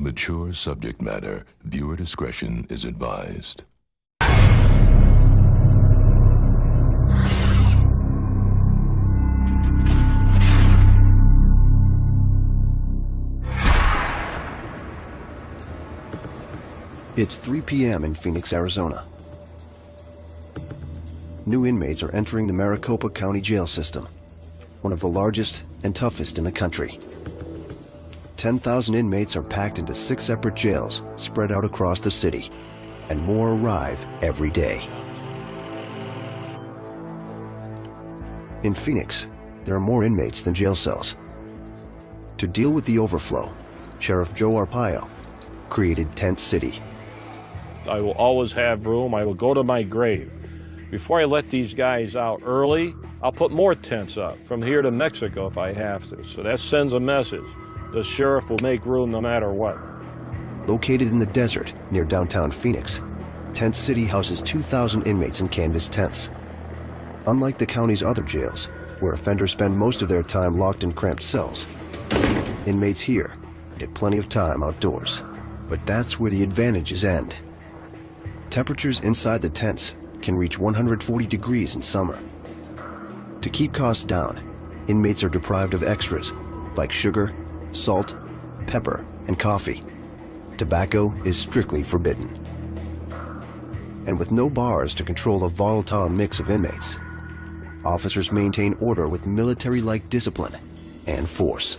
mature subject matter. Viewer discretion is advised. It's 3 p.m. in Phoenix, Arizona. New inmates are entering the Maricopa County jail system, one of the largest and toughest in the country. 10,000 inmates are packed into 6 separate jails spread out across the city, and more arrive every day. In Phoenix, there are more inmates than jail cells. To deal with the overflow, Sheriff Joe Arpaio created Tent City. I will always have room. I will go to my grave. Before I let these guys out early, I'll put more tents up from here to Mexico if I have to. So that sends a message. The sheriff will make room no matter what. Located in the desert near downtown Phoenix, Tent City houses 2,000 inmates in canvas tents. Unlike the county's other jails, where offenders spend most of their time locked in cramped cells, inmates here get plenty of time outdoors. But that's where the advantages end. Temperatures inside the tents can reach 140 degrees in summer. To keep costs down, inmates are deprived of extras like sugar, salt, pepper, and coffee. Tobacco is strictly forbidden. And with no bars to control a volatile mix of inmates, officers maintain order with military-like discipline and force.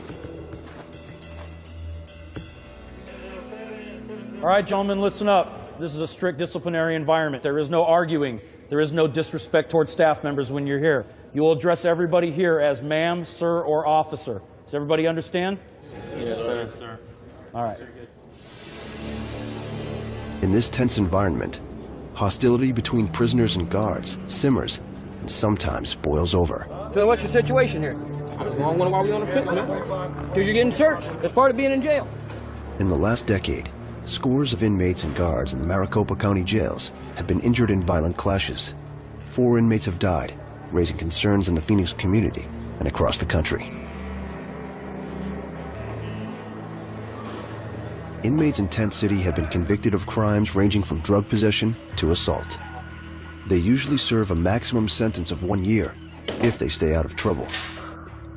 All right, gentlemen, listen up. This is a strict disciplinary environment. There is no arguing. There is no disrespect toward staff members when you're here. You will address everybody here as ma'am, sir, or officer. Does everybody understand? Yes, sir. Yes, sir. All right. In this tense environment, hostility between prisoners and guards simmers and sometimes boils over. So what's your situation here? I just wondering why we on the fence, man. Because you're getting searched. That's part of being in jail. In the last decade, scores of inmates and guards in the Maricopa County jails have been injured in violent clashes. 4 inmates have died, raising concerns in the Phoenix community and across the country. Inmates in Tent City have been convicted of crimes ranging from drug possession to assault. They usually serve a maximum sentence of 1 year if they stay out of trouble.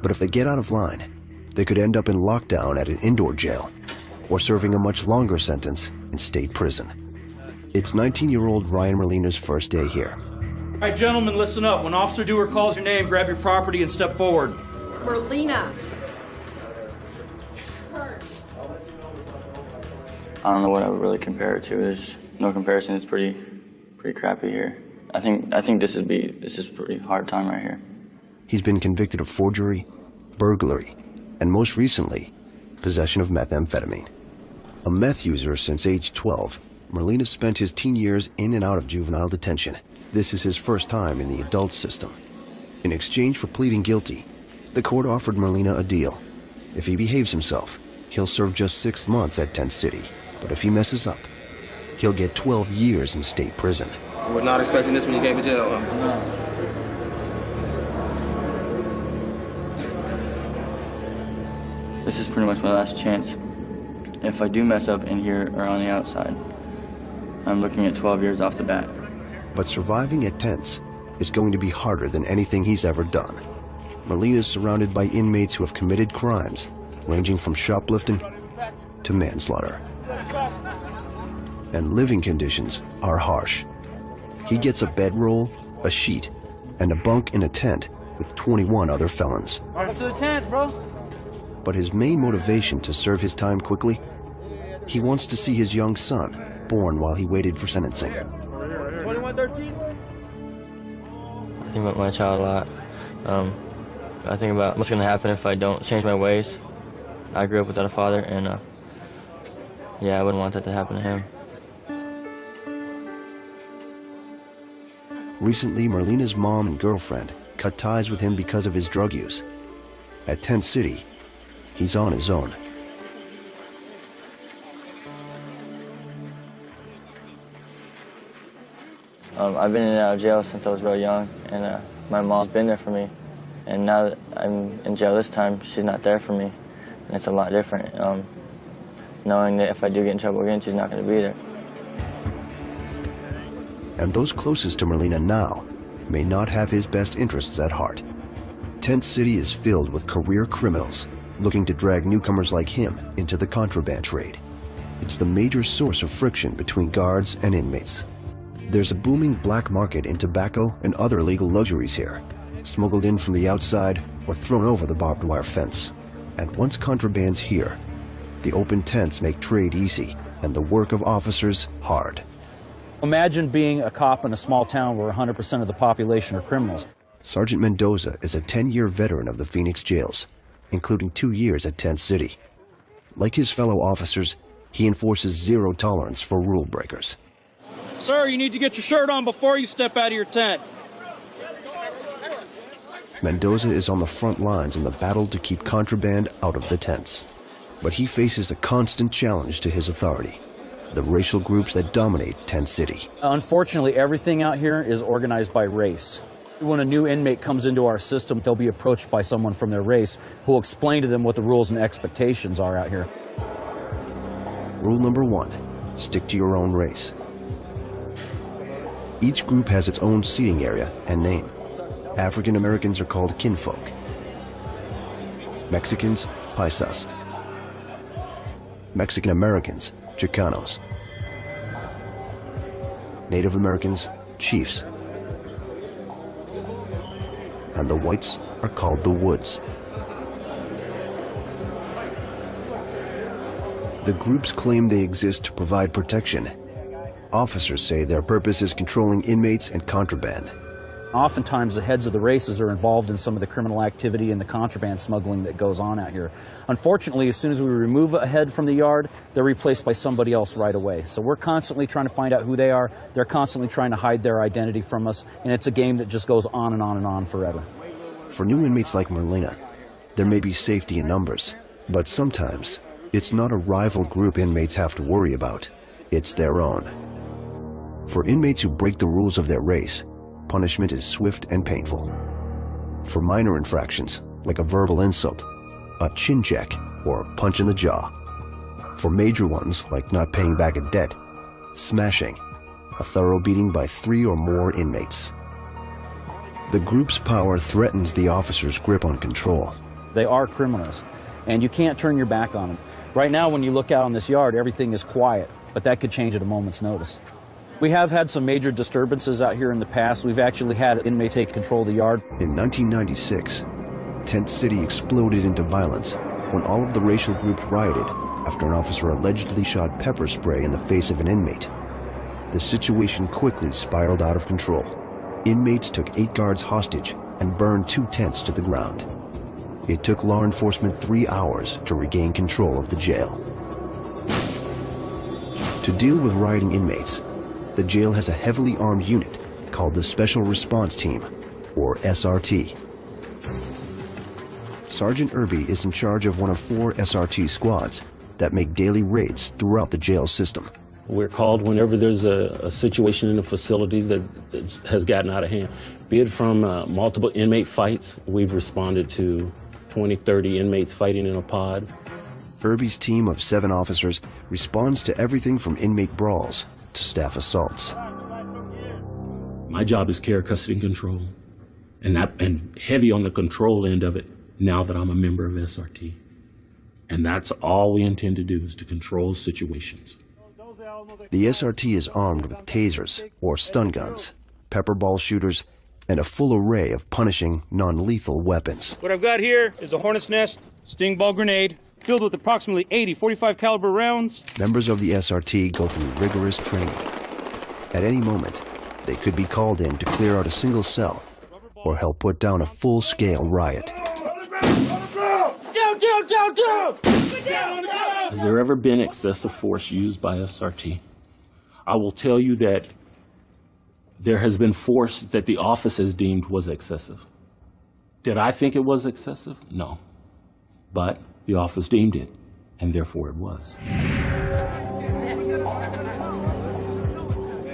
But if they get out of line, they could end up in lockdown at an indoor jail or serving a much longer sentence in state prison. It's 19-year-old Ryan Merlina's first day here. All right, gentlemen, listen up. When Officer Dewar calls your name, grab your property and step forward. Merlina. I don't know what I would really compare it to. There's no comparison. It's pretty crappy here. I think this is a pretty hard time right here. He's been convicted of forgery, burglary, and most recently, possession of methamphetamine. A meth user since age 12, Merlina spent his teen years in and out of juvenile detention. This is his first time in the adult system. In exchange for pleading guilty, the court offered Merlina a deal. If he behaves himself, he'll serve just 6 months at Tent City. But if he messes up, he'll get 12 years in state prison. You were not expecting this when you came to jail, huh? This is pretty much my last chance. If I do mess up in here or on the outside, I'm looking at 12 years off the bat. But surviving at Tents is going to be harder than anything he's ever done. Merlina is surrounded by inmates who have committed crimes ranging from shoplifting to manslaughter. And living conditions are harsh. He gets a bedroll, a sheet, and a bunk in a tent with 21 other felons. Welcome to the tent, bro. But his main motivation to serve his time quickly, he wants to see his young son born while he waited for sentencing. 2113. I think about my child a lot. I think about what's going to happen if I don't change my ways. I grew up without a father, and yeah, I wouldn't want that to happen to him. Recently, Merlina's mom and girlfriend cut ties with him because of his drug use. At Tent City, he's on his own. I've been in and out of jail since I was real young, and my mom's been there for me. And now that I'm in jail this time, she's not there for me, and it's a lot different. knowing that if I do get in trouble again, she's not going to be there. And those closest to Merlina now may not have his best interests at heart. Tent City is filled with career criminals looking to drag newcomers like him into the contraband trade. It's the major source of friction between guards and inmates. There's a booming black market in tobacco and other legal luxuries here, smuggled in from the outside or thrown over the barbed wire fence. And once contraband's here, the open tents make trade easy and the work of officers hard. Imagine being a cop in a small town where 100% of the population are criminals. Sergeant Mendoza is a 10-year veteran of the Phoenix jails, including 2 years at Tent City. Like his fellow officers, he enforces zero tolerance for rule breakers. Sir, you need to get your shirt on before you step out of your tent. Mendoza is on the front lines in the battle to keep contraband out of the tents. But he faces a constant challenge to his authority: the racial groups that dominate Tent City. Unfortunately, everything out here is organized by race. When a new inmate comes into our system, they'll be approached by someone from their race who will explain to them what the rules and expectations are out here. Rule number 1, stick to your own race. Each group has its own seating area and name. African Americans are called kinfolk. Mexicans, paisas. Mexican Americans, Chicanos. Native Americans, chiefs. And the whites are called the Woods. The groups claim they exist to provide protection. Officers say their purpose is controlling inmates and contraband. Oftentimes, the heads of the races are involved in some of the criminal activity and the contraband smuggling that goes on out here. Unfortunately, as soon as we remove a head from the yard, they're replaced by somebody else right away. So we're constantly trying to find out who they are. They're constantly trying to hide their identity from us, and it's a game that just goes on and on and on forever. For new inmates like Merlina, there may be safety in numbers, but sometimes it's not a rival group inmates have to worry about. It's their own. For inmates who break the rules of their race, punishment is swift and painful. For minor infractions, like a verbal insult, a chin check, or a punch in the jaw. For major ones, like not paying back a debt, smashing, a thorough beating by 3 or more inmates. The group's power threatens the officer's grip on control. They are criminals, and you can't turn your back on them. Right now, when you look out on this yard, everything is quiet, but that could change at a moment's notice. We have had some major disturbances out here in the past. We've actually had inmates take control of the yard. In 1996, Tent City exploded into violence when all of the racial groups rioted after an officer allegedly shot pepper spray in the face of an inmate. The situation quickly spiraled out of control. Inmates took 8 guards hostage and burned 2 tents to the ground. It took law enforcement 3 hours to regain control of the jail. To deal with rioting inmates, the jail has a heavily armed unit called the Special Response Team, or SRT. Sergeant Irby is in charge of one of 4 SRT squads that make daily raids throughout the jail system. We're called whenever there's a situation in a facility that has gotten out of hand. Be it from multiple inmate fights, we've responded to 20, 30 inmates fighting in a pod. Irby's team of 7 officers responds to everything from inmate brawls to staff assaults. My job is care, custody, and control, and heavy on the control end of it now that I'm a member of SRT. And that's all we intend to do, is to control situations. The SRT is armed with tasers or stun guns, pepper ball shooters, and a full array of punishing, non-lethal weapons. What I've got here is a hornet's nest sting ball grenade filled with approximately 80 .45 caliber rounds. Members of the SRT go through rigorous training. At any moment, they could be called in to clear out a single cell or help put down a full-scale riot. Has there ever been excessive force used by SRT? I will tell you that there has been force that the office has deemed was excessive. Did I think it was excessive? No. But the office deemed it, and therefore it was.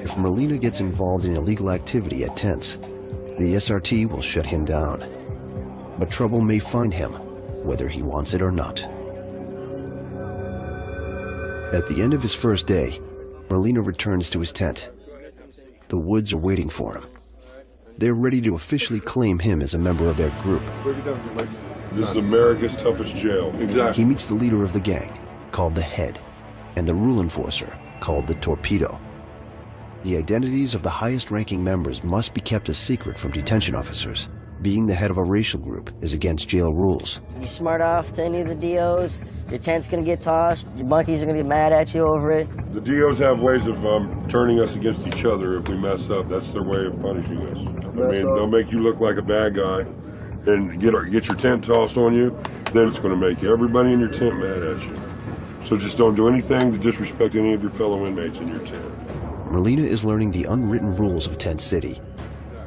If Merlina gets involved in illegal activity at tents, the SRT will shut him down. But trouble may find him, whether he wants it or not. At the end of his first day, Merlino returns to his tent. The woods are waiting for him. They're ready to officially claim him as a member of their group. This is America's toughest jail. He meets the leader of the gang, called the Head, and the rule enforcer, called the Torpedo. The identities of the highest-ranking members must be kept a secret from detention officers. Being the head of a racial group is against jail rules. You smart off to any of the DOs, your tent's gonna get tossed, your monkeys are gonna get mad at you over it. The DOs have ways of turning us against each other if we mess up. That's their way of punishing us. I mean, they'll make you look like a bad guy and get your tent tossed on you, then it's gonna make everybody in your tent mad at you. So just don't do anything to disrespect any of your fellow inmates in your tent. Merlino is learning the unwritten rules of Tent City.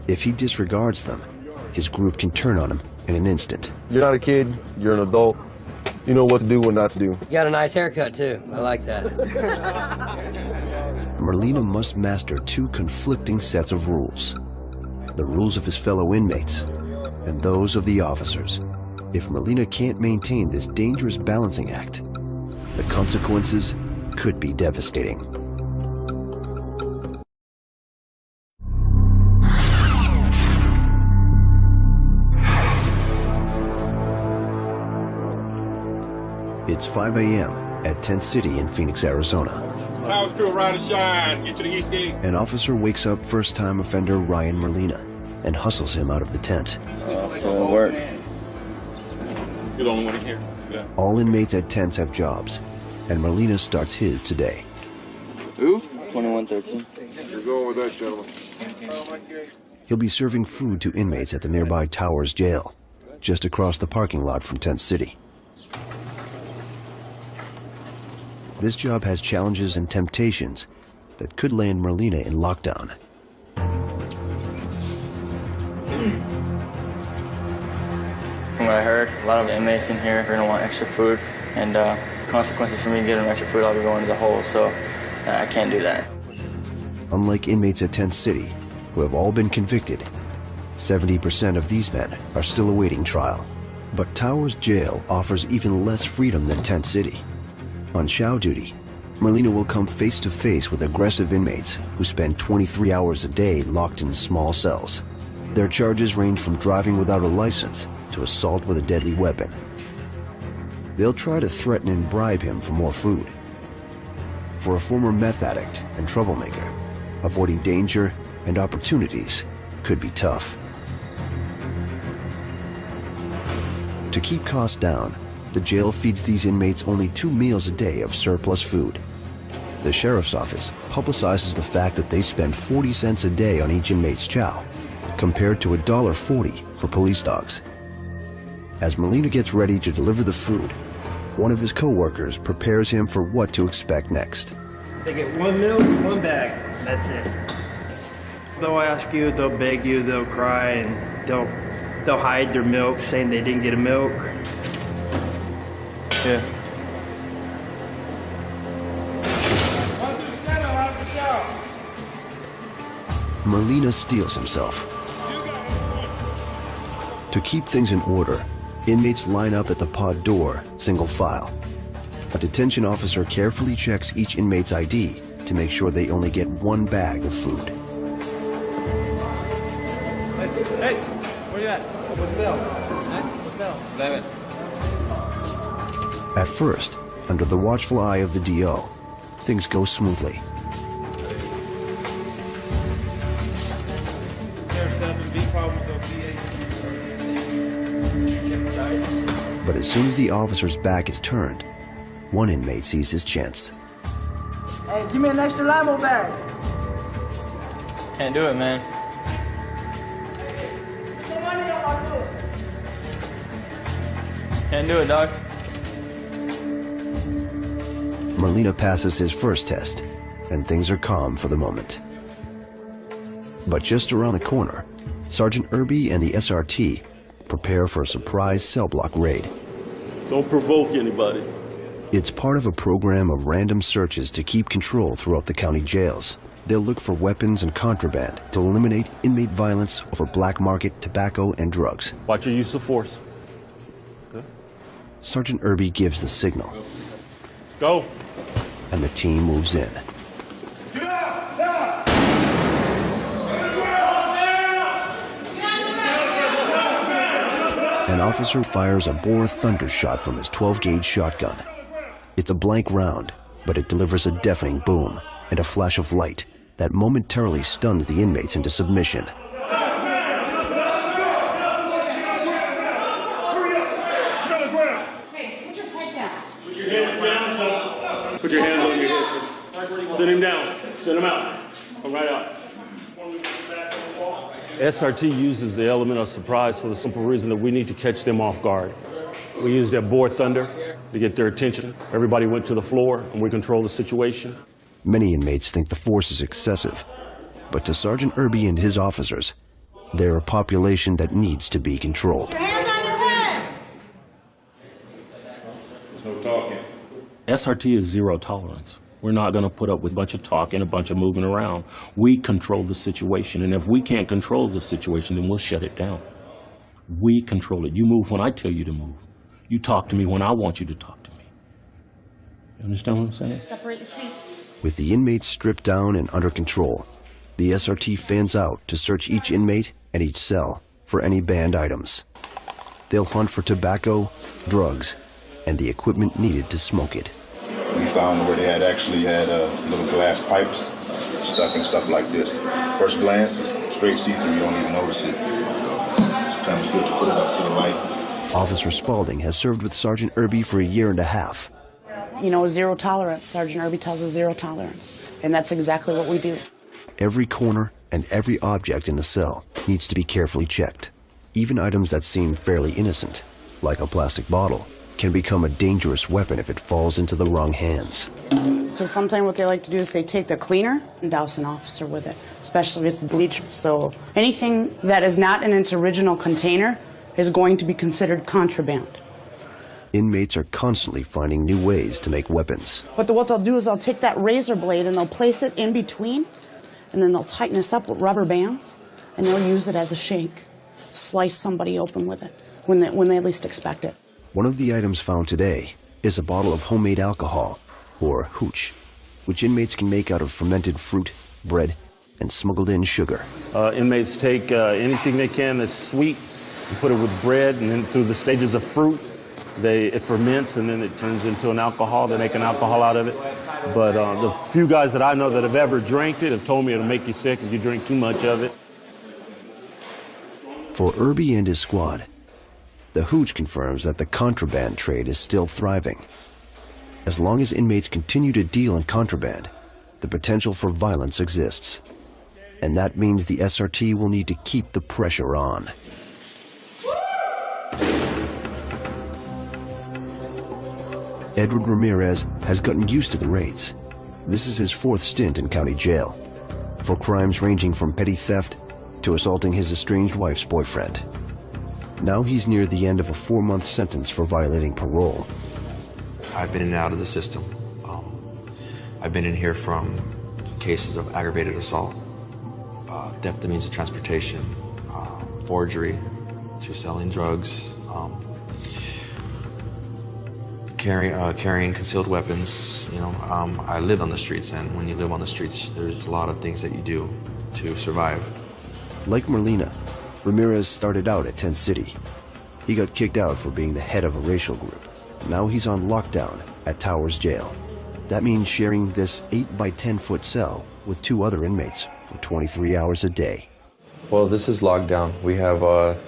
If he disregards them, his group can turn on him in an instant. You're not a kid, you're an adult. You know what to do, what not to do. You got a nice haircut too, I like that. Merlino must master two conflicting sets of rules. The rules of his fellow inmates and those of the officers. If Merlino can't maintain this dangerous balancing act, the consequences could be devastating. It's 5 a.m. at Tent City in Phoenix, Arizona. House crew, ride and shine. Get to the east gate. An officer wakes up first-time offender Ryan Merlina and hustles him out of the tent. Off to work. You're the only one in here. Yeah. All inmates at tents have jobs, and Merlina starts his today. Who? 2113. You're going with that, gentlemen. He'll be serving food to inmates at the nearby Towers Jail, just across the parking lot from Tent City. This job has challenges and temptations that could land Merlina in lockdown. From what I heard, a lot of the inmates in here are going to want extra food, and consequences for me getting extra food, I'll be going to the hole, so I can't do that. Unlike inmates at Tent City, who have all been convicted, 70% of these men are still awaiting trial. But Towers Jail offers even less freedom than Tent City. On chow duty, Merlino will come face to face with aggressive inmates who spend 23 hours a day locked in small cells. Their charges range from driving without a license to assault with a deadly weapon. They'll try to threaten and bribe him for more food. For a former meth addict and troublemaker, avoiding danger and opportunities could be tough. To keep costs down, the jail feeds these inmates only 2 meals a day of surplus food. The sheriff's office publicizes the fact that they spend 40 cents a day on each inmate's chow, compared to $1.40 for police dogs. As Merlino gets ready to deliver the food, one of his co-workers prepares him for what to expect next. They get 1 meal, 1 bag, that's it. They'll ask you, they'll beg you, they'll cry, and they'll hide their milk, saying they didn't get a milk. Yeah. Merlina steels himself. To keep things in order, inmates line up at the pod door, single file. A detention officer carefully checks each inmate's ID to make sure they only get 1 bag of food. Hey, where you at? What's cell? What's cell? 11. At first, under the watchful eye of the DO, things go smoothly. But as soon as the officer's back is turned, one inmate sees his chance. Hey, give me an extra limo bag. Can't do it, man. Can't do it, dog. Merlina passes his first test, and things are calm for the moment. But just around the corner, Sergeant Irby and the SRT prepare for a surprise cell block raid. Don't provoke anybody. It's part of a program of random searches to keep control throughout the county jails. They'll look for weapons and contraband to eliminate inmate violence over black market tobacco and drugs. Watch your use of force. Sergeant Irby gives the signal. Go. and the team moves in. An officer fires a bore thunder shot from his 12-gauge shotgun. It's a blank round, but it delivers a deafening boom and a flash of light that momentarily stuns the inmates into submission. Put your hands on your head. Send him down. Send him out. Come right out. SRT uses the element of surprise for the simple reason that we need to catch them off guard. We used that bore thunder to get their attention. Everybody went to the floor and we controlled the situation. Many inmates think the force is excessive, but to Sergeant Irby and his officers, they're a population that needs to be controlled. There's no talking. SRT is zero tolerance. We're not going to put up with a bunch of talking, a bunch of moving around. We control the situation, and if we can't control the situation, then we'll shut it down. We control it. You move when I tell you to move. You talk to me when I want you to talk to me. You understand what I'm saying? Separate your feet. With the inmates stripped down and under control, the SRT fans out to search each inmate and each cell for any banned items. They'll hunt for tobacco, drugs, and the equipment needed to smoke it. We found where they actually had little glass pipes stuck in stuff like this. First glance, it's straight see-through, you don't even notice it. So sometimes it's good to put it up to the light. Officer Spaulding has served with Sergeant Irby for 1.5 years. You know, zero tolerance. Sergeant Irby tells us zero tolerance. And that's exactly what we do. Every corner and every object in the cell needs to be carefully checked. Even items that seem fairly innocent, like a plastic bottle, can become a dangerous weapon if it falls into the wrong hands. So sometimes what they like to do is they take the cleaner and douse an officer with it, especially if it's bleach. So anything that is not in its original container is going to be considered contraband. Inmates are constantly finding new ways to make weapons. But what they'll do is they'll take that razor blade and they'll place it in between, and then they'll tighten this up with rubber bands, and they'll use it as a shank. Slice somebody open with it when they least expect it. One of the items found today is a bottle of homemade alcohol, or hooch, which inmates can make out of fermented fruit, bread, and smuggled in sugar. Inmates take anything they can that's sweet and put it with bread, and then through the stages of fruit, it ferments, and then it turns into an alcohol. They make an alcohol out of it. But the few guys that I know that have ever drank it have told me it'll make you sick if you drink too much of it. For Irby and his squad, the hooch confirms that the contraband trade is still thriving. As long as inmates continue to deal in contraband, the potential for violence exists. And that means the SRT will need to keep the pressure on. Edward Ramirez has gotten used to the raids. This is his 4th stint in county jail, for crimes ranging from petty theft to assaulting his estranged wife's boyfriend. Now he's near the end of a 4-month sentence for violating parole. I've been in and out of the system. I've been in here from cases of aggravated assault, theft of means of transportation, forgery, to selling drugs, carrying concealed weapons. You know, I lived on the streets, and when you live on the streets, there's a lot of things that you do to survive. Like Merlina, Ramirez started out at Tent City. He got kicked out for being the head of a racial group. Now he's on lockdown at Towers Jail. That means sharing this 8-by-10-foot cell with 2 other inmates for 23 hours a day. Well, this is lockdown. We have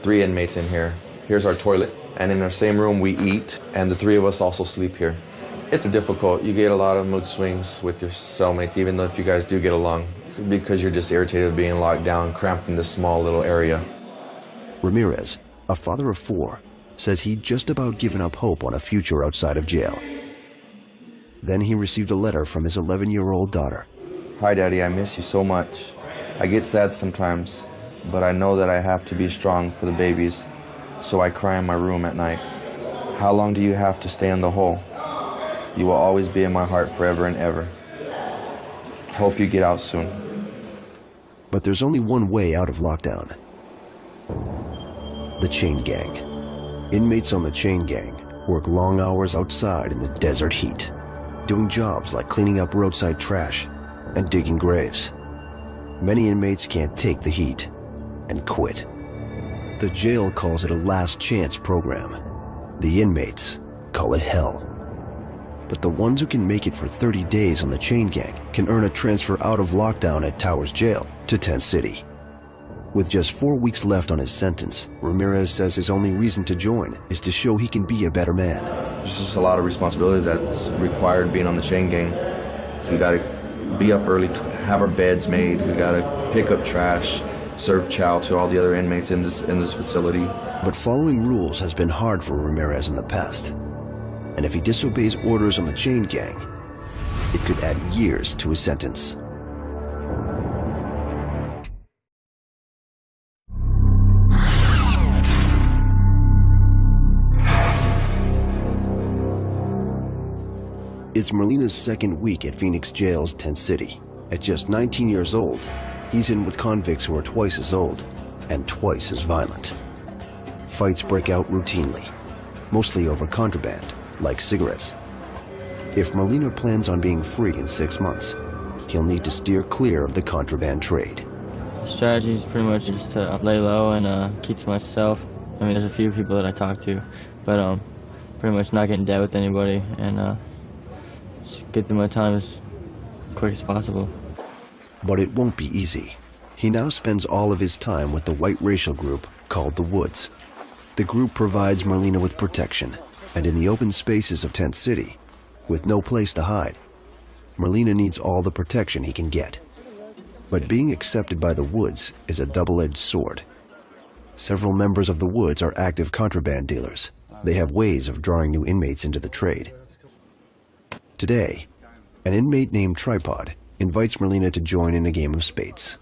3 inmates in here. Here's our toilet, and in our same room we eat, and the 3 of us also sleep here. It's difficult. You get a lot of mood swings with your cellmates, even though if you guys do get along, because you're just irritated being locked down, cramped in this small little area. Ramirez, a father of 4, says he'd just about given up hope on a future outside of jail. Then he received a letter from his 11-year-old daughter. Hi, Daddy, I miss you so much. I get sad sometimes, but I know that I have to be strong for the babies, so I cry in my room at night. How long do you have to stay in the hole? You will always be in my heart forever and ever. Hope you get out soon. But there's only one way out of lockdown. The chain gang. Inmates on the chain gang work long hours outside in the desert heat, doing jobs like cleaning up roadside trash and digging graves. Many inmates can't take the heat and quit. The jail calls it a last chance program. The inmates call it hell. But the ones who can make it for 30 days on the chain gang can earn a transfer out of lockdown at Towers Jail to Tent City. With just 4 weeks left on his sentence, Ramirez says his only reason to join is to show he can be a better man. There's just a lot of responsibility that's required being on the chain gang. We gotta be up early, have our beds made, we gotta pick up trash, serve chow to all the other inmates in this facility. But following rules has been hard for Ramirez in the past. And if he disobeys orders on the chain gang, it could add years to his sentence. It's Merlina's second week at Phoenix Jail's Tent City. At just 19 years old, he's in with convicts who are twice as old and twice as violent. Fights break out routinely, mostly over contraband, like cigarettes. If Merlina plans on being free in 6 months, he'll need to steer clear of the contraband trade. The strategy is pretty much just to lay low and keep to myself. I mean, there's a few people that I talk to, but pretty much not get in debt with anybody and just get through my time as quick as possible. But it won't be easy. He now spends all of his time with the white racial group called the Woods. The group provides Merlina with protection, and in the open spaces of Tent City, with no place to hide, Merlina needs all the protection he can get. But being accepted by the Woods is a double-edged sword. Several members of the Woods are active contraband dealers. They have ways of drawing new inmates into the trade. Today, an inmate named Tripod invites Merlina to join in a game of spades.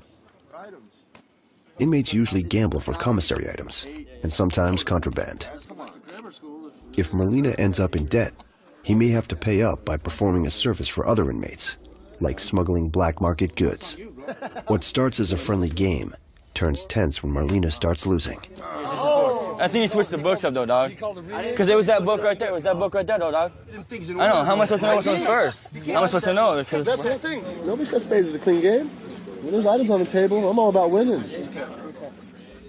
Inmates usually gamble for commissary items, and sometimes contraband. If Merlina ends up in debt, he may have to pay up by performing a service for other inmates, like smuggling black market goods. What starts as a friendly game turns tense when Merlina starts losing. I think he switched the books up though, dog. Because there was that book right there. It was that book right there, though, dog. I know. How am I supposed to know which one's first? How am I supposed to know? Because that's the thing. Nobody says spades is a clean game. When there's items on the table, I'm all about winning.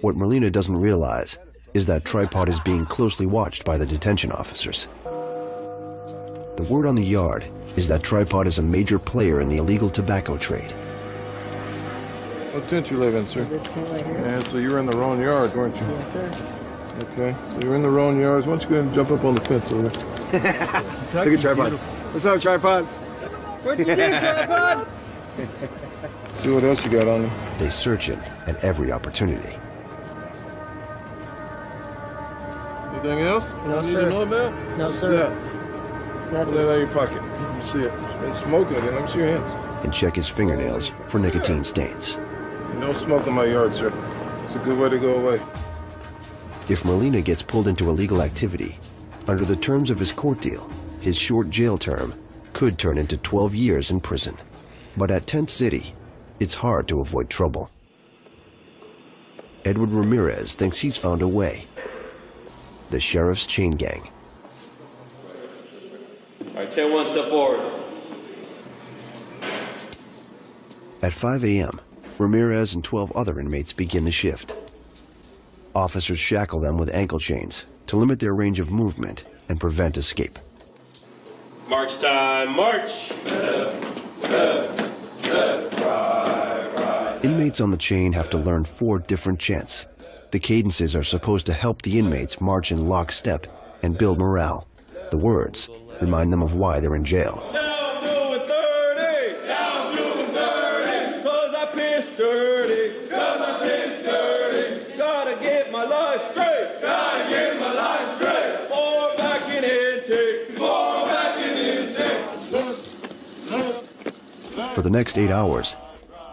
What Merlina doesn't realize is that Tripod is being closely watched by the detention officers. The word on the yard is that Tripod is a major player in the illegal tobacco trade. What tent you live in, sir? Yeah, so you were in the wrong yard, weren't you? Yes, sir. Okay, so you're in the wrong yards. Why don't you go ahead and jump up on the fence over there? Look at Tripod. What's up, Tripod? What'd you do, Tripod? See what else you got on you. They search him at every opportunity. Anything else? No, you need sir. to know about? No, What's sir. that? Pull that out of your pocket. Let me see it. It's smoking again. Let me see your hands. And check his fingernails for nicotine stains. No smoke in my yard, sir. It's a good way to go away. If Merlina gets pulled into illegal activity, under the terms of his court deal, his short jail term could turn into 12 years in prison. But at Tent City, it's hard to avoid trouble. Edward Ramirez thinks he's found a way. The sheriff's chain gang. All right, 10-1, step forward. At 5 a.m., Ramirez and 12 other inmates begin the shift. Officers shackle them with ankle chains to limit their range of movement and prevent escape. March time, march! Inmates on the chain have to learn 4 different chants. The cadences are supposed to help the inmates march in lockstep and build morale. The words remind them of why they're in jail. Down doing 30! Down doing 30! 'Cause I pissed dirty! 'Cause I pissed dirty! Gotta get my life straight! Gotta get my life straight! For back in intake! For back in intake! For the next 8 hours,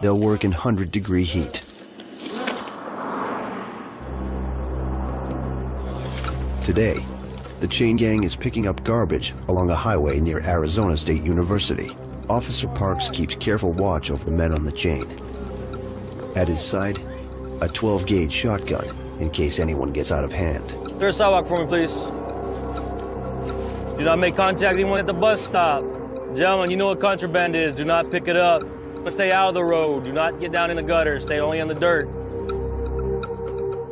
they'll work in 100-degree heat. Today, the chain gang is picking up garbage along a highway near Arizona State University. Officer Parks keeps careful watch over the men on the chain. At his side, a 12-gauge shotgun in case anyone gets out of hand. Clear sidewalk for me, please. Do not make contact with anyone at the bus stop. Gentlemen, you know what contraband is. Do not pick it up. Stay out of the road. Do not get down in the gutter. Stay only in the dirt.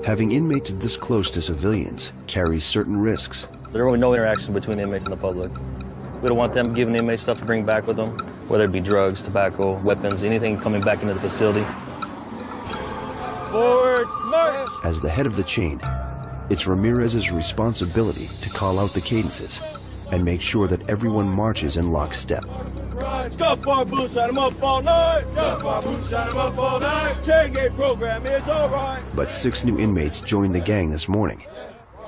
Having inmates this close to civilians carries certain risks. There will be no interaction between the inmates and the public. We don't want them giving the inmates stuff to bring back with them, whether it be drugs, tobacco, weapons, anything coming back into the facility. Forward march! As the head of the chain, it's Ramirez's responsibility to call out the cadences and make sure that everyone marches in lockstep. Scuff our boots, shut 'em up all night. Scuff our boots, shut 'em up all night. Chain gang program is all right. But 6 new inmates joined the gang this morning,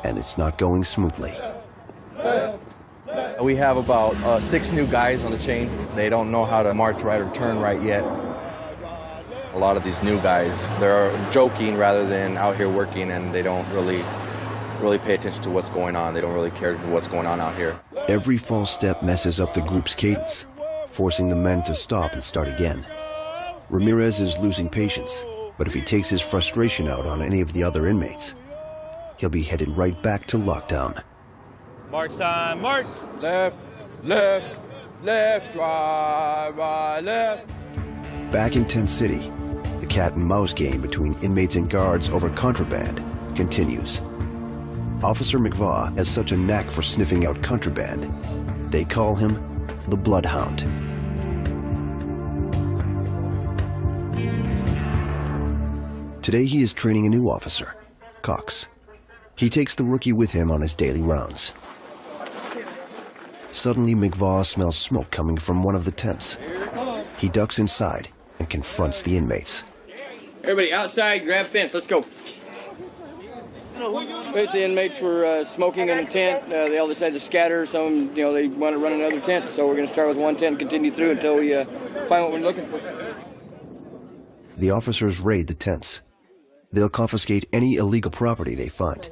and it's not going smoothly. We have about 6 new guys on the chain. They don't know how to march right or turn right yet. A lot of these new guys, they're joking rather than out here working, and they don't really pay attention to what's going on. They don't really care what's going on out here. Every false step messes up the group's cadence, forcing the men to stop and start again. Ramirez is losing patience, but if he takes his frustration out on any of the other inmates, he'll be headed right back to lockdown. March time, march! Left, left, left, right, left. Back in Tent City, the cat and mouse game between inmates and guards over contraband continues. Officer McVaugh has such a knack for sniffing out contraband. They call him the Bloodhound. Today he is training a new officer, Cox. He takes the rookie with him on his daily rounds. Suddenly, McVaugh smells smoke coming from one of the tents. He ducks inside and confronts the inmates. Everybody outside, grab fence, let's go. Basically, inmates were smoking in a tent. They all decided to scatter. Some, they want to run another tent, so we're going to start with one tent and continue through until we find what we're looking for. The officers raid the tents. They'll confiscate any illegal property they find.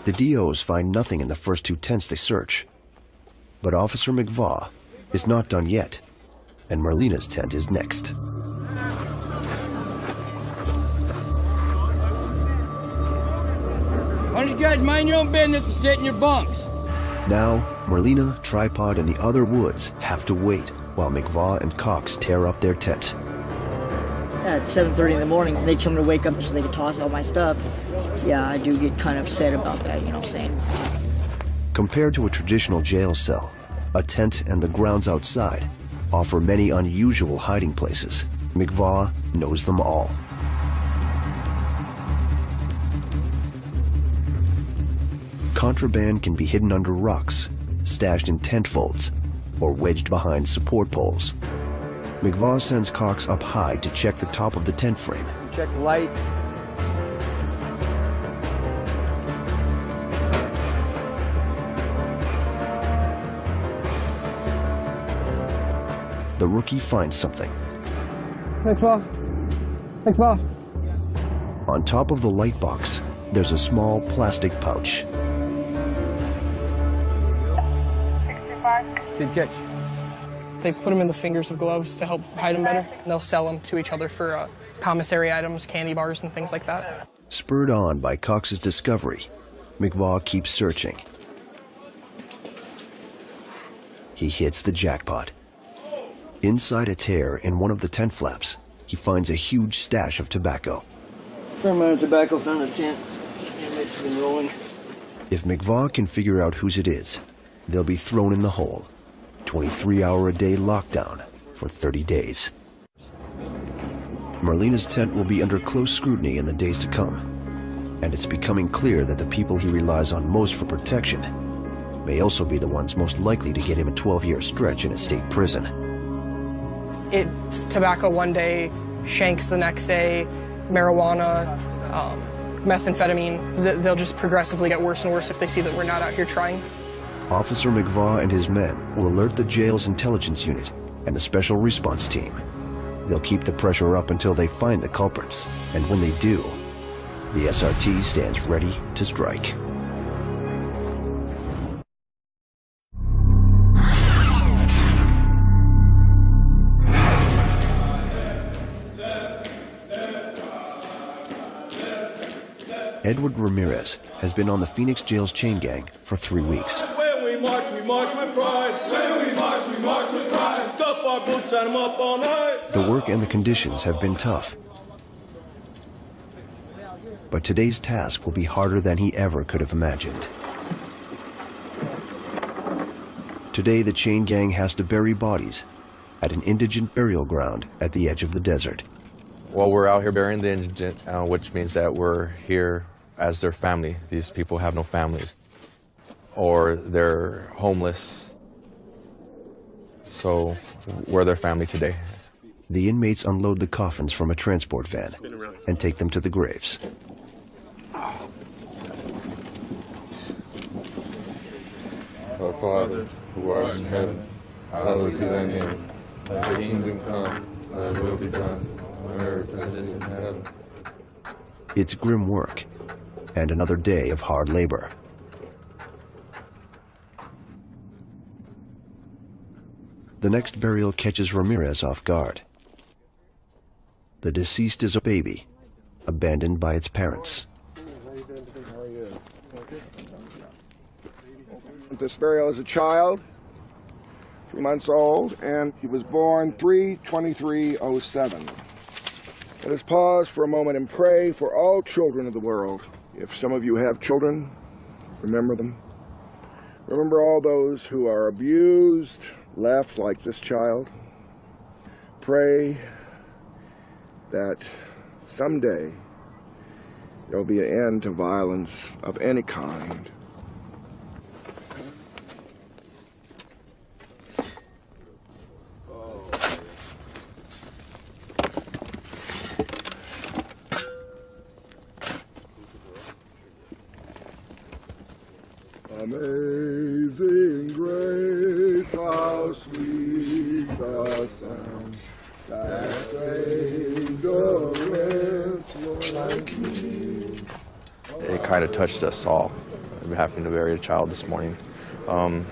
The DOs find nothing in the first 2 tents they search. But Officer McVaugh is not done yet, and Marlena's tent is next. Why don't you guys mind your own business and sit in your bunks? Now, Marlena, Tripod, and the other Woods have to wait while McVaugh and Cox tear up their tent. At 7:30 in the morning, they tell me to wake up so they can toss all my stuff. Yeah, I do get kind of upset about that, you know what I'm saying? Compared to a traditional jail cell, a tent and the grounds outside offer many unusual hiding places. McVaugh knows them all. Contraband can be hidden under rocks, stashed in tent folds, or wedged behind support poles. McVaugh sends Cox up high to check the top of the tent frame. Check the lights. The rookie finds something. McVaugh. On top of the light box, there's a small plastic pouch. Good catch. They put them in the fingers of gloves to help hide them better. And they'll sell them to each other for commissary items, candy bars, and things like that. Spurred on by Cox's discovery, McVaugh keeps searching. He hits the jackpot. Inside a tear in one of the tent flaps, he finds a huge stash of tobacco. Fair amount of tobacco found in the tent. Inmates have been rolling. If McVaugh can figure out whose it is, they'll be thrown in the hole. 23-hour-a-day lockdown for 30 days. Marlena's tent will be under close scrutiny in the days to come, and it's becoming clear that the people he relies on most for protection may also be the ones most likely to get him a 12-year stretch in a state prison. It's tobacco one day, shanks the next day, marijuana, methamphetamine. They'll just progressively get worse and worse if they see that we're not out here trying. Officer McVaugh and his men will alert the jail's intelligence unit and the special response team. They'll keep the pressure up until they find the culprits, and when they do, the SRT stands ready to strike. Edward Ramirez has been on the Phoenix Jail's chain gang for 3 weeks. Where we we march with pride. When we march with pride. Stuff our boots, shine them up all night. The work and the conditions have been tough. But today's task will be harder than he ever could have imagined. Today, the chain gang has to bury bodies at an indigent burial ground at the edge of the desert. Well, we're out here burying the indigent, which means that we're here as their family. These people have no families, or they're homeless, so we're their family today. The inmates unload the coffins from a transport van and take them to the graves. Our Father, who art in heaven, hallowed be thy name. Thy kingdom come, thy will be done, on earth as it is in heaven. It's grim work and another day of hard labor. The next burial catches Ramirez off guard. The deceased is a baby, abandoned by its parents. This burial is a child, 3 months old, and he was born 3/23/07. Let us pause for a moment and pray for all children of the world. If some of you have children, remember them. Remember all those who are abused, left like this child. Pray that someday there will be an end to violence of any kind. Amazing grace, how sweet the sound that saved a wretch like me. It kind of touched us all, having to bury a child this morning. So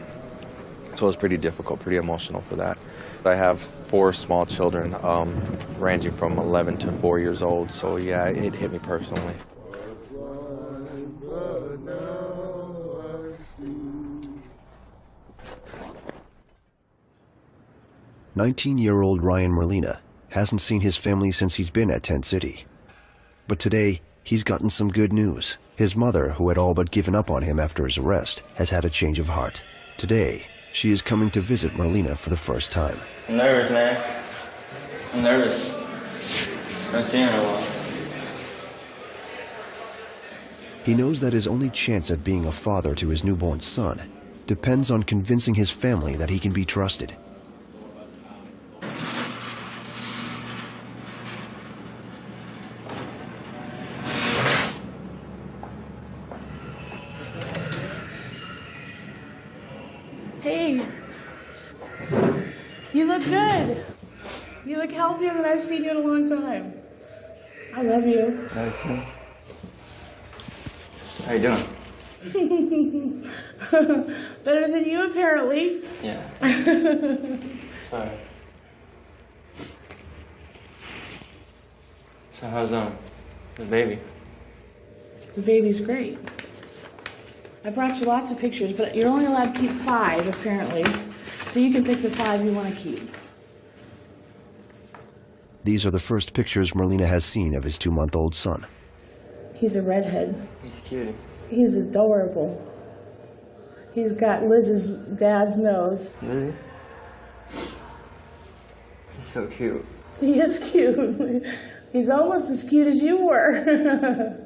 it was pretty difficult, pretty emotional for that. I have 4 small children, ranging from 11 to 4 years old, so yeah, it hit me personally. 19-year-old Ryan Merlina hasn't seen his family since he's been at Tent City. But today, he's gotten some good news. His mother, who had all but given up on him after his arrest, has had a change of heart. Today, she is coming to visit Merlina for the first time. I'm nervous, man. I'm nervous. I haven't seen her in a while. He knows that his only chance at being a father to his newborn son depends on convincing his family that he can be trusted. Hey, you look good. You look healthier than I've seen you in a long time. I love you. How you doing? Better than you, apparently. Yeah. Sorry. So how's the baby? The baby's great. I brought you lots of pictures, but you're only allowed to keep 5, apparently. So you can pick the 5 you want to keep. These are the first pictures Merlina has seen of his 2-month-old son. He's a redhead. He's cute. He's adorable. He's got Liz's dad's nose. Lizzie? He's so cute. He is cute. He's almost as cute as you were.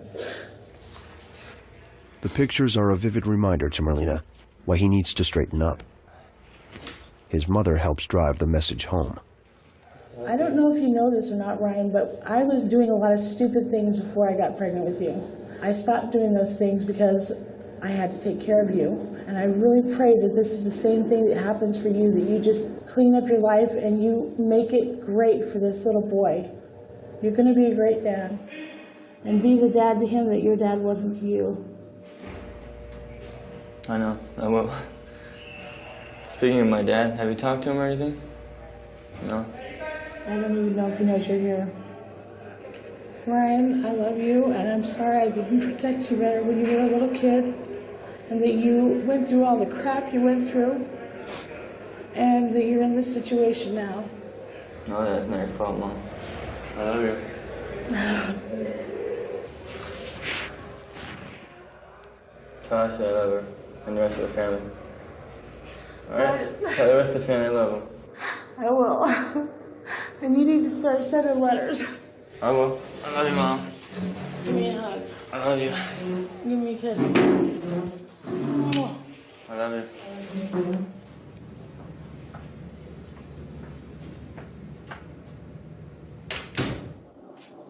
The pictures are a vivid reminder to Merlina why he needs to straighten up. His mother helps drive the message home. I don't know if you know this or not, Ryan, but I was doing a lot of stupid things before I got pregnant with you. I stopped doing those things because I had to take care of you. And I really pray that this is the same thing that happens for you, that you just clean up your life and you make it great for this little boy. You're going to be a great dad. And be the dad to him that your dad wasn't to you. I know, I will. Speaking of my dad, have you talked to him or anything? No? I don't even know if he knows you're here. Ryan, I love you, and I'm sorry I didn't protect you better when you were a little kid. and that you went through all the crap you went through, and that you're in this situation now. No, that's not your fault, Mom. I love you. Tell us I love her and the rest of the family. Alright? Tell the rest of the family I love them. I will. And you need to start sending letters. I will. I love you, Mom. Give me a hug. I love you. Give me a kiss. I love you.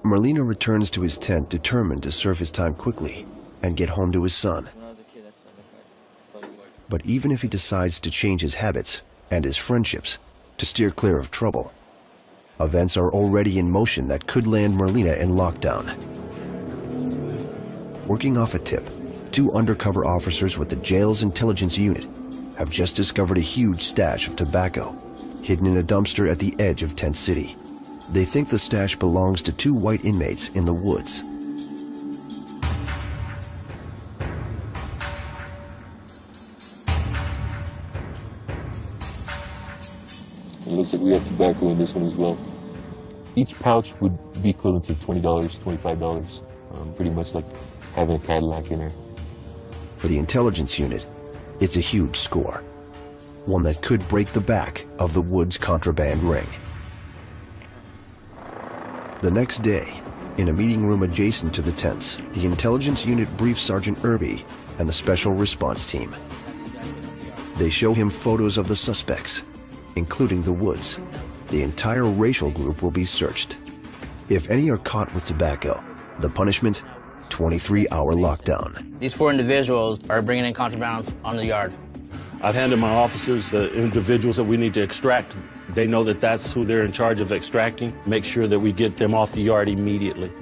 Merlino returns to his tent determined to serve his time quickly and get home to his son. But even if he decides to change his habits and his friendships to steer clear of trouble, events are already in motion that could land Merlina in lockdown. Working off a tip, 2 undercover officers with the jail's intelligence unit have just discovered a huge stash of tobacco hidden in a dumpster at the edge of Tent City. They think the stash belongs to 2 white inmates in the woods. It looks like we have tobacco in this one as well. Each pouch would be equivalent to $20, $25, pretty much like having a Cadillac in there. For the intelligence unit, it's a huge score, one that could break the back of the woods contraband ring. The next day, in a meeting room adjacent to the tents, the intelligence unit briefs Sergeant Irby and the special response team. They show him photos of the suspects, including the woods. The entire racial group will be searched. If any are caught with tobacco, the punishment, 23-hour lockdown. These 4 individuals are bringing in contraband on the yard. I've handed my officers the individuals that we need to extract. They know that that's who they're in charge of extracting. Make sure that we get them off the yard immediately.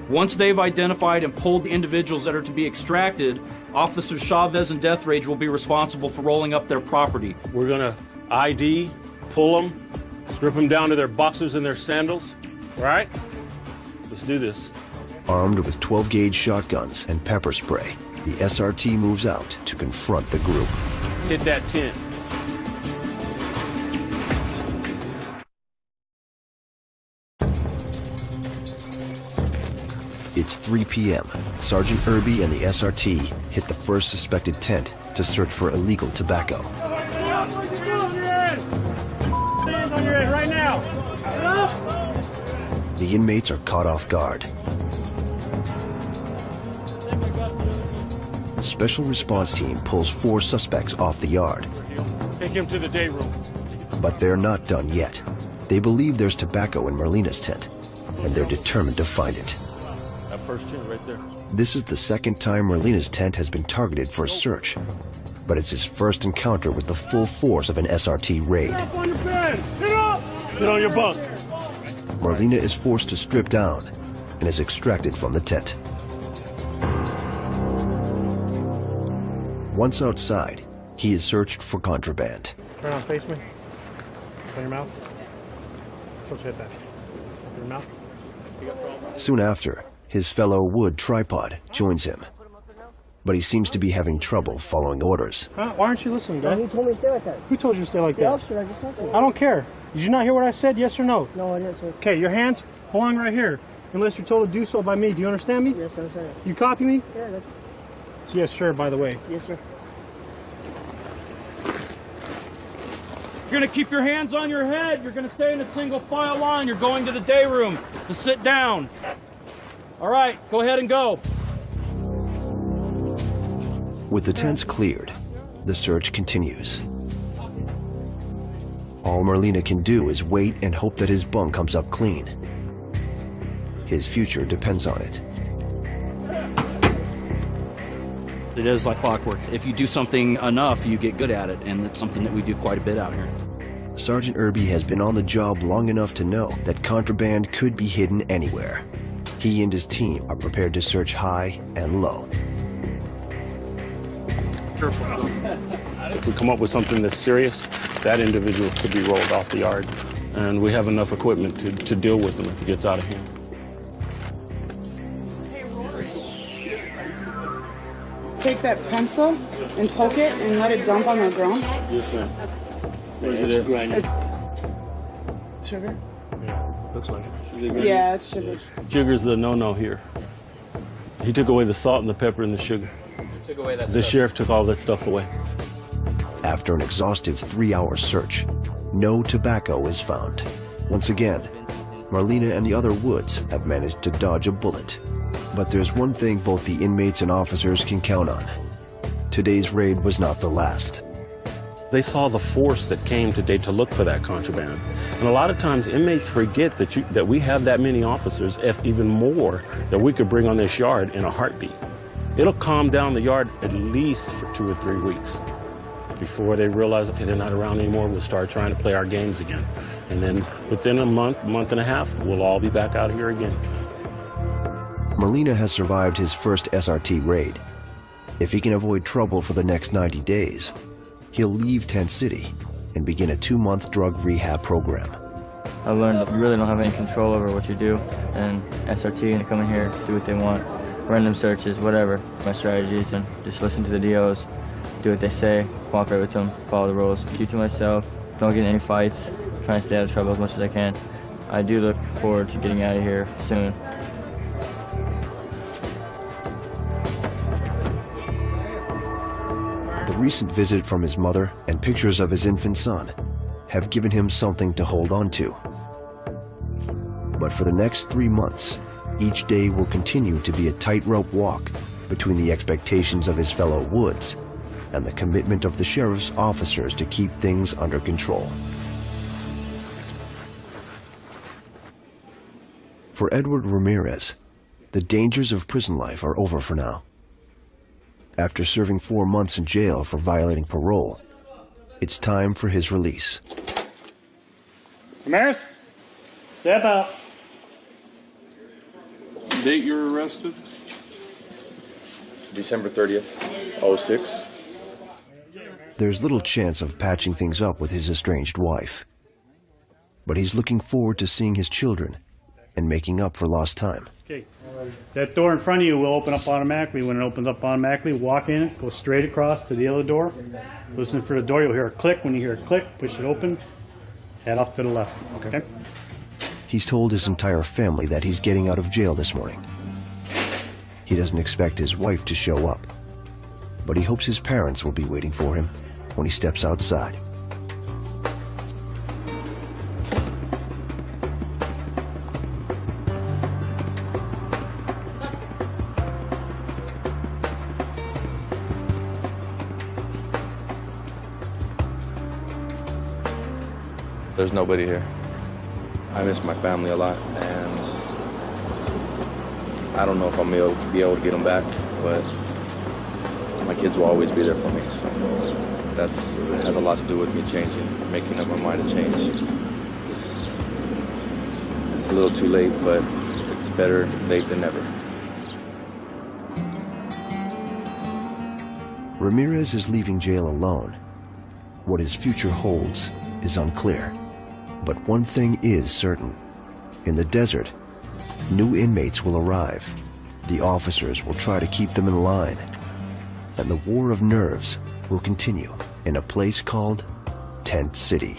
Once they've identified and pulled the individuals that are to be extracted, Officers Chavez and Deathrage will be responsible for rolling up their property. We're gonna ID, pull them, strip them down to their boxers and their sandals. All right? Let's do this. Armed with 12-gauge shotguns and pepper spray, the SRT moves out to confront the group. Hit that tent. It's 3 p.m. Sergeant Irby and the SRT hit the first suspected tent to search for illegal tobacco. Hands on your head right now. Get up. The inmates are caught off guard. The special response team pulls 4 suspects off the yard. Take him to the day room. But they're not done yet. They believe there's tobacco in Merlina's tent, and they're determined to find it. That first tent right there. This is the second time Merlina's tent has been targeted for a search, but it's his first encounter with the full force of an SRT raid. Get up on your bed. Sit up. Get on your bunk. Merlina is forced to strip down and is extracted from the tent. Once outside, he is searched for contraband. Turn around, face me. Open your mouth. Don't hit that. Open your mouth. Soon after, his fellow wood tripod joins him. But he seems to be having trouble following orders. Huh? Why aren't you listening, Dad? He told me to stay like that. Who told you to stay like The that? officer I just talked to. I don't care. Did you not hear what I said? Yes or no? No, I didn't, sir. Okay, your hands belong right here. Unless you're told to do so by me. Do you understand me? Yes, I understand. You copy me? Yeah, that's... Yes, sir, by the way. Yes, sir. You're gonna keep your hands on your head. You're gonna stay in a single file line. You're going to the day room to sit down. All right, go ahead and go. With the tents cleared, the search continues. All Merlina can do is wait and hope that his bunk comes up clean. His future depends on it. It is like clockwork. If you do something enough, you get good at it, and it's something that we do quite a bit out here. Sergeant Irby has been on the job long enough to know that contraband could be hidden anywhere. He and his team are prepared to search high and low. Careful. If we come up with something that's serious, that individual could be rolled off the yard. And we have enough equipment to deal with him if it gets out of hand. take that pencil and poke it and let it dump on the ground? Yes, ma'am. It's Sugar? Yeah, looks like it. Yeah, it's sugar. Sugar's a no-no here. He took away the salt and the pepper and the sugar. Took away that The stuff. sheriff took all that stuff away. After an exhaustive 3-hour search, no tobacco is found. Once again, Marlena and the other Woods have managed to dodge a bullet. But there's one thing both the inmates and officers can count on. Today's raid was not the last. They saw the force that came today to look for that contraband. And a lot of times inmates forget that we have that many officers, if even more, that we could bring on this yard in a heartbeat. It'll calm down the yard at least for 2 or 3 weeks before they realize, okay, they're not around anymore, we'll start trying to play our games again. And then within a month and a half, we'll all be back out here again. Marlena has survived his first SRT raid. If he can avoid trouble for the next 90 days, he'll leave Tent City and begin a 2-month drug rehab program. I learned that you really don't have any control over what you do, and SRT and come in here, do what they want, random searches, whatever. My strategies and just listen to the DOs, do what they say, cooperate with them, follow the rules, keep to myself, don't get in any fights, try and stay out of trouble as much as I can. I do look forward to getting out of here soon. The recent visit from his mother and pictures of his infant son have given him something to hold on to. But for the next 3 months, each day will continue to be a tightrope walk between the expectations of his fellow Woods and the commitment of the sheriff's officers to keep things under control. For Edward Ramirez, the dangers of prison life are over for now. After serving 4 months in jail for violating parole, it's time for his release. Ramirez, step out. Date you're arrested? December 30th, 06. There's little chance of patching things up with his estranged wife. But he's looking forward to seeing his children and making up for lost time. Okay, that door in front of you will open up automatically. When it opens up automatically, walk in it, go straight across to the other door. Listen for the door, you'll hear a click. When you hear a click, push it open, head off to the left, okay? He's told his entire family that he's getting out of jail this morning. He doesn't expect his wife to show up, but he hopes his parents will be waiting for him when he steps outside. There's nobody here. I miss my family a lot, and I don't know if I'll be able to get them back, but my kids will always be there for me. So it has a lot to do with me changing, making up my mind to change. It's a little too late, but it's better late than never. Ramirez is leaving jail alone. What his future holds is unclear. But one thing is certain. In the desert, new inmates will arrive. The officers will try to keep them in line. And the war of nerves will continue in a place called Tent City.